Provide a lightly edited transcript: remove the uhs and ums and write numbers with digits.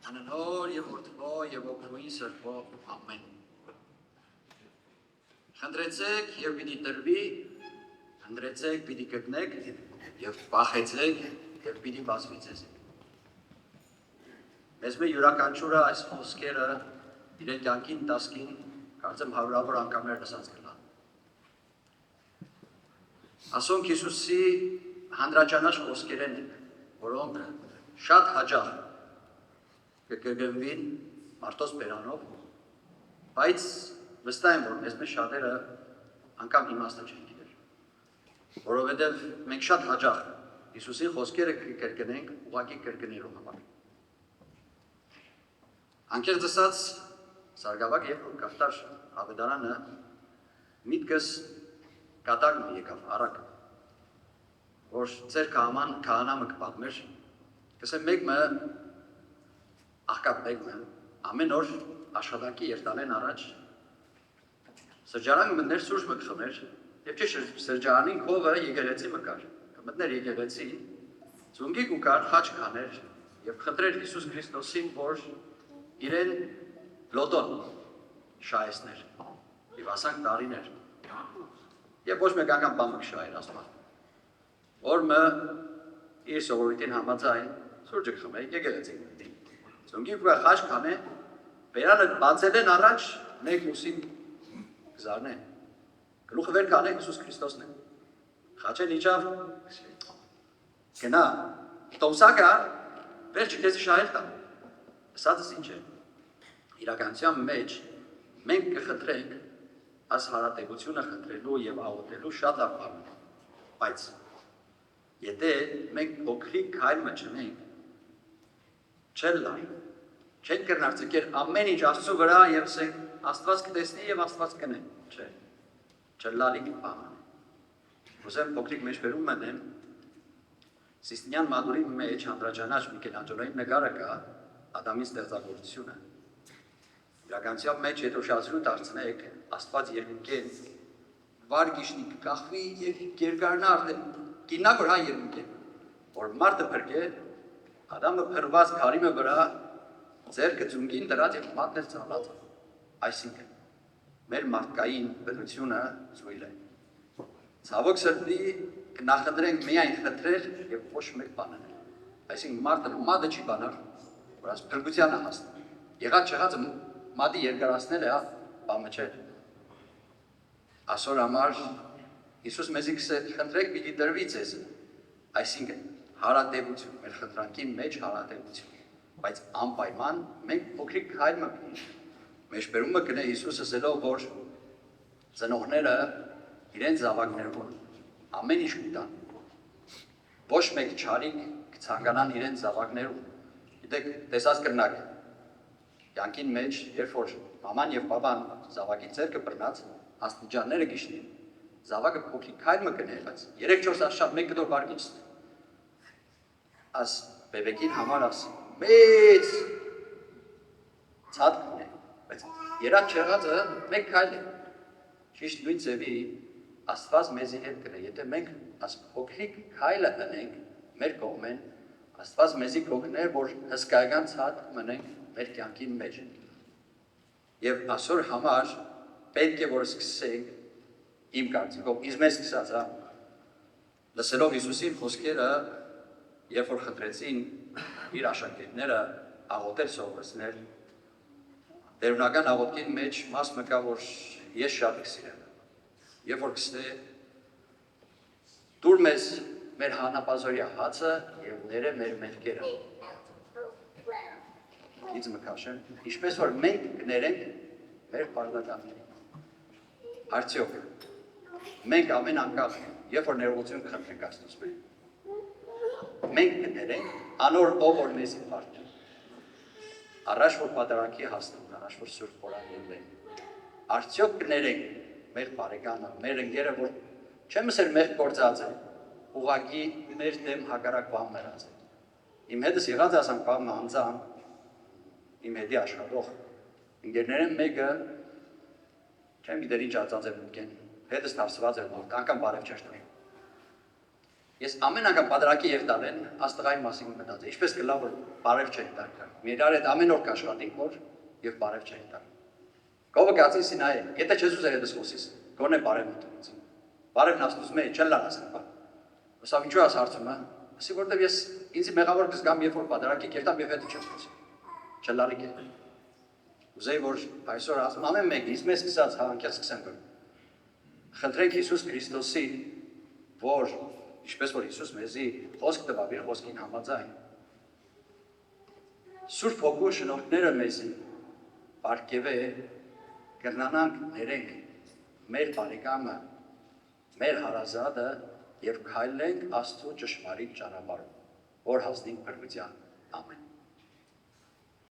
Աննոր եւ որդվո եւ օգնուի սրբո ամեն։ Խնդրեցեք եւ պիտի տրվի, խնդրեցեք պիտի գտնեք եւ բախեցեք եւ պիտի բացվի ձեզ։ Մեզ մի յուրաքանչյուրը այս խոսքերը իրեն կյանքին տասկին կարծեմ հարյուրավոր անգամներ լսած կլան։ Ասոնք Հիսուսի հանդրաճանաչ խոսքերն են, որոնք շատ հաճախ կգնվին մարդոց բերանով, բայց վստահ եմ, որ մեզ շատերը անգամ իմաստը չեն գիտեր, որովհետև մենք շատ հաճախ Հիսուսի խոսքերը կրկնենք ուղղակի կրկնելու համար։ Անկեղծ ասած, Սարգսակ երբ որ կարտար ավետարանը միտքս կատակն եկավ առակ, որ ձեր քահանամը կպատմեր, կսեմ մեկը աղկապ մեկը ամեն օր աշխատանքի երտալեն առաջ սրջարանը մտներ սուրճ մկխմեր և չէ սրջարանին քովը եկեղեցի մկար, մտներ եկեղեցի, ծունգիկ ու կար խաչ կաներ և խնդրեր Հիսուս Քրիստոսին, որ իրեն լոտոն շայեսներ և ասանք տարիներ և ոչ մեկ անգամ բամը կշայր ասման, որ մը իր սովորույթին համաձայն սուրճը կխմե եկեղեցի մտի։ Ծունգիկ ու խաչ կանե, բերանը բացել են առաջ, մեկ լուսին կզարն է, գլուխը վեր կանե Հիսուս Քրիստոսն է, խաչեն իջավ, գնա, տոմսակը վեր չկեզի շահել տա, սածս ինչ է, իրականության մեջ մենք կխտրենք աս հարատեգությունը խտրելու և աղոտելու շատ լավ բան, բայց եթե մենք փոքրիկ քայլը չնենք, չեն լար, չեն կրնար ձգեր ամեն ինչ Աստծու վրա և ասենք Աստված կտեսնի և Աստված կնե, չէ, չլալիք բան է։ Ուզեմ փոքրիկ մեջբերում մնեմ, Սիստինյան մատուրի մեջ հանդրաճանաչ Միքելանջելոյի նկարը կա Ադամի ստեղծագործությունը։ Իրականության մեջ եթե ուշադրություն դարձնեք, Աստված երկնքեն վար գիշնի կախվի և երկարնա արդեն կինակ որ հա երկնքեն, որ մարդը փրկե, Ադամը փրված քարիմը վրա ձեռքը ծունգին դրած և մատներ ծալած, այսինքն մեր մարդկային բնությունը զույլ է։ Ցավոք սրտի կնախընտրենք միայն խնդրել և ոչ մեկ բանել։ Այսինքն մարդը մատը չի բանար, որ այս փրկությանը հասնի։ Եղած չեղածը մատի երկարացնել է, բամը չէ։ Այսօր համար Հիսուս մեզի խնդրեք պիտի տրվի ձեզ, այսինքն հարատևություն, մեր խնդրանքի մեջ հարատևություն, բայց անպայման մենք փոքրիկ քայլ մտնենք։ Մեջբերումը կնե Հիսուս ասելով, որ ծնողները իրենց զավակներուն ամեն ինչ կտան, ոչ մեկ չարիք կցանկանան իրենց զավակներուն։ Գիտեք, տեսած կրնակ, կյանքին մեջ, երբ որ մաման և պապան զավակի ձեռքը բռնած, աստիճանները գիշնին, զավակը փոքրիկ քայլ մկնել, բայց 3-4 աշխատ մեկ կտոր բարգիչ աս բեբեկին համար աս մեծ ցածկն է, բայց երած չեղածը մեկ քայլ է, ճիշտ նույն ձևի Աստված մեզի հետ կրե, եթե մենք աս փոքրիկ քայլը ընենք մեր կողմեն, Աստված մեզի կօգներ, որ հսկայական ցածկ մնենք մեր կյանքին մեջ։ Եվ այսօր համար պետք է որ սկսենք իմ կարծիքով, ինձ մեզ սկսած, լսելով Հիսուսի խոսքերը, երբ որ խնդրեցին իր աշակերտները աղոթել սովորեցնել, տերունական աղոթքին մեջ մաս մկա, որ ես շատ կսիրեմ, երբ որ կսնե դուր մեզ մեր հանապազորյա հացը և ները մեր մեղքերը։ Ինձ մկաշեմ, ինչպես որ մենք կներենք մեր պարտականներին։ Արդյոք, մենք ամեն անգամ, երբ որ ներողություն կխնդրենք Աստծուց մեր, մենք կներենք անոր ով որ մեզի պարտ, առաջ որ պատարանքի հասնում, առաջ որ սուրբ խորան ելեն, արդյոք կներենք մեր բարեկանը, մեր ընկերը, որ չեմ ասել մեր գործած է, ուղղակի մեր դեմ հակառակ բան մեռած է։ Իմ հետս եղած ասանք բանը անձան, իմ հետի աշխատող, ընկերներն մեկը, չեմ գիտեր ինչ ածած է մուտքեն, հետս թարսված էր մորդ, անգամ բարև չեր տար։ Ես ամեն անգամ պատարակի եւ տալեն աստղային մասին մտածել։ Ինչպես կլա որ բարև չեն տալ։ Մեր այդ ամեն օր կաշխատենք որ եւ բարև չեն տալ։ Կողը գացին նայ, եթե Ջեսուս երես խոսիս, գոնե բարև մտածի։ Բարևն աստուծում է, չեն լարասն բա։ Ոսավ ինչու աս հարցում է։ Ասի որտեվ ես ինձ մեղավոր կզգամ երբ որ պատարակի կերտամ եւ հետո չեմ խոսի։ Չլարի կե։ Ուզեի որ այսօր ասում ամեն մեկից մեզ սկսած հավանքյալ սկսենք որ խնդրենք Հիսուս Քրիստոսի որ ինչպես որ Հիսուս մեզի խոսք տվավ իր խոսքին համաձայն Սուրբ Հոգու շնորհները մեզի բարգեւե կրնանանք ներենք մեր բարեկամը մեր հարազատը եւ քայլենք Աստծո ճշմարիտ ճանապարհով որ հասնենք բրգության ամեն